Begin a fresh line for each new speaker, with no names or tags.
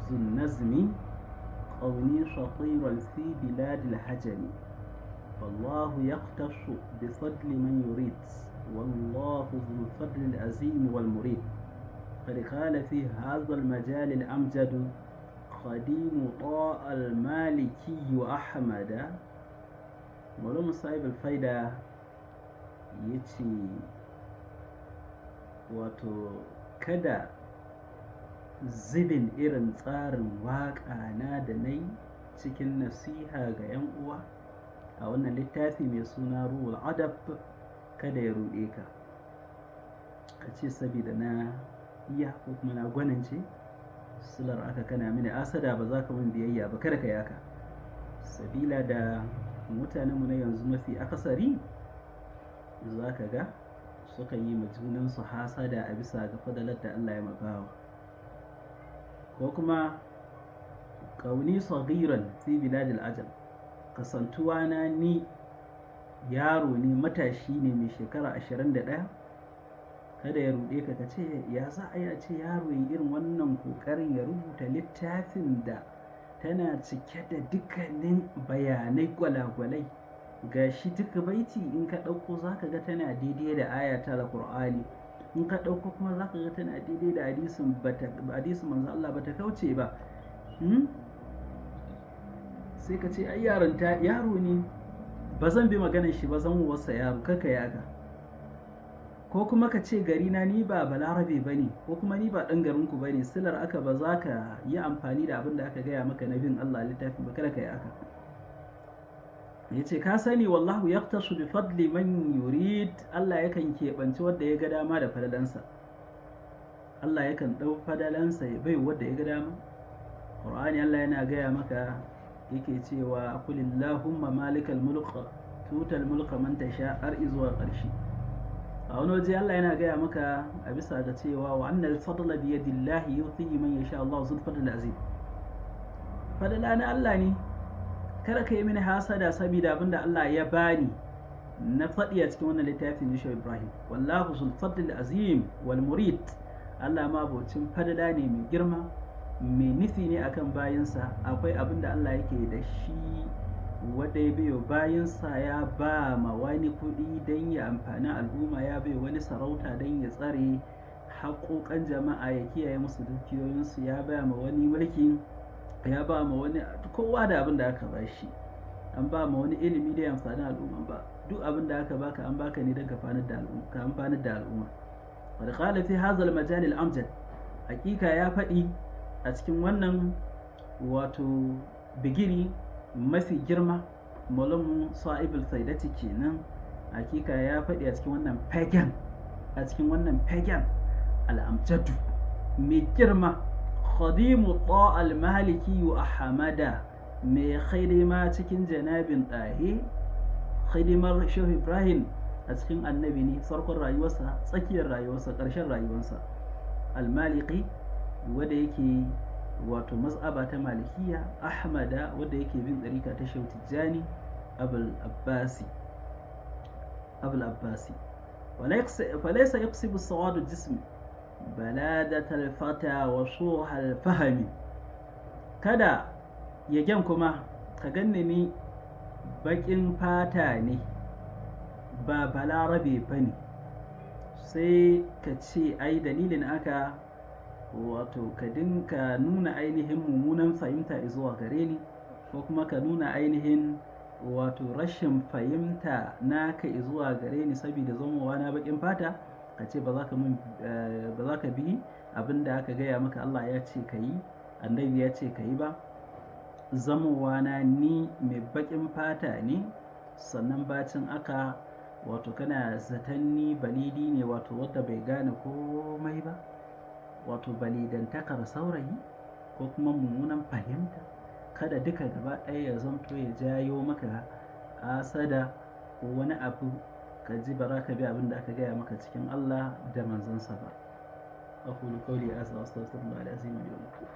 ذو النزم قوني شطيرا في بلاد الحجم فالله يختص بفضل من يريد والله ذو الفضل العظيم والمريد قد قال في هذا المجال الأمجد خديم طاء المالكي أحمد ولم صاحب الفايدة يتي wato kada zubin irin tsarin waƙa na da na yi cikin nasiha ga 'yan uwa a wannan littafi mai suna ruhul adab kada ya ruɗe ka ce saboda na iya ko kuma na gwanance silar aka kana mini asada ba za ka min biyayya ba kada ka yaka sabila da mutanenmu na yanzu mafi akasari za ka ga suka yi ma junansu hasada a bisa ga fadalar da Allah ya mabawa ko kuma kauni sagiran fi biladil ajal kasantuwa na ni yaro ne matashi ne mai shekara 21 kada ya ruɗe ka ce ya za a yi ce yaro yi irin wannan kokarin ya rubuta littafin da tana cike da dukkanin bayanai gwalagwalai ga shi duka baiti in ka ɗauko za ka ga tana daidai da aya ta Alƙur'ani in ka ɗauko kuma za ka ga tana daidai da hadisin manzo Allah bata kauce ba sai ka ce ai yaro ne ba zan bi maganar shi ba zan wasa yaro kaka yaga ko kuma ka ce gari na ni ba balarabe ba ne ko kuma ni ba ɗan garinku ba ne silar aka ba za ka yi amfani da abin da aka gaya maka na bin Allah littafin ba kada ka yi aka ya ce ka sani wallahu ya tasu bi fadli man yurid Allah yakan keɓanci wadda ya ga dama da fadalansa Allah yakan ɗau fadalansa ya bai wadda ya ga dama Qur'ani Allah yana gaya maka yake cewa kulillahumma malikal mulk tutal mulka man tasha har izuwa ƙarshe a wani waje Allah yana gaya maka a bisa ga cewa wa annal fadla bi yadillahi yutihi man yasha Allah zul fadl azim fadala na Allah ne kada ka yi mini hasada saboda abinda Allah ya bani na faɗi a cikin wannan littafin Nisha Ibrahim wallahu zul fadl azim wal murid Allah ma bocin fadala ne mai girma mai nufi ne akan bayinsa akwai abinda Allah yake da shi wanda ya bayo bayansa ya ba ma wani kuɗi don ya amfani al'umma ya bai wani sarauta don ya tsare haƙoƙan jama'a ya kiyaye musu dukiyoyinsu ya ba ma wani mulki ya ba ma wani kowa da abin da aka ba shi an ba ma wani ilimi da ya amfani al'umma ba duk abin da aka baka an baka ne don ka amfanar da al'umma wadda kala fi hazal majalil amjad hakika ya faɗi a cikin wannan wato bigiri mafi girma malamu sa'ibul faidati kenan hakika ya faɗi a cikin wannan fagen al'amjadu mai girma khadimu ta'al maliki wa ahmada mai khidima cikin janabin ɗahe khidimar shehu ibrahim a cikin annabi ne farkon rayuwarsa tsakiyar rayuwarsa ƙarshen rayuwarsa al-maliki wanda yake wato maz'aba ta malikiya ahmada wadda yake bin ɗarika ta shehu tijjani abul abbasi falaisa yaqsibu sawadu jismi baladatal fata wa suhal fahami kada yagen kuma ka ganni ni baƙin fata ne ba balarabe bane sai ka ce ai dalilin aka wato ka dinka nuna ainihin mummunan fahimta zuwa gare ni ko kuma ka nuna ainihin wato rashin fahimta naka zuwa gare ni saboda zamowa na bakin fata ka ce ba za ka bi abin da aka gaya maka Allah ya ce ka yi annabi ya ce ka yi ba zamowa na ni mai bakin fata ne sannan bacin aka wato kana zaton ni balidi ne wato wadda bai gane komai ba wato balidantakar saurayi ko kuma mummunan fahimta kada duka gaba ɗaya ya zanto ya jayo maka asada ko wani abu ka ji ba za ka bi abin da aka gaya maka cikin Allah da manzansa ba aqulu qawli hadha wa astaghfirullaha al-azim li wa lakum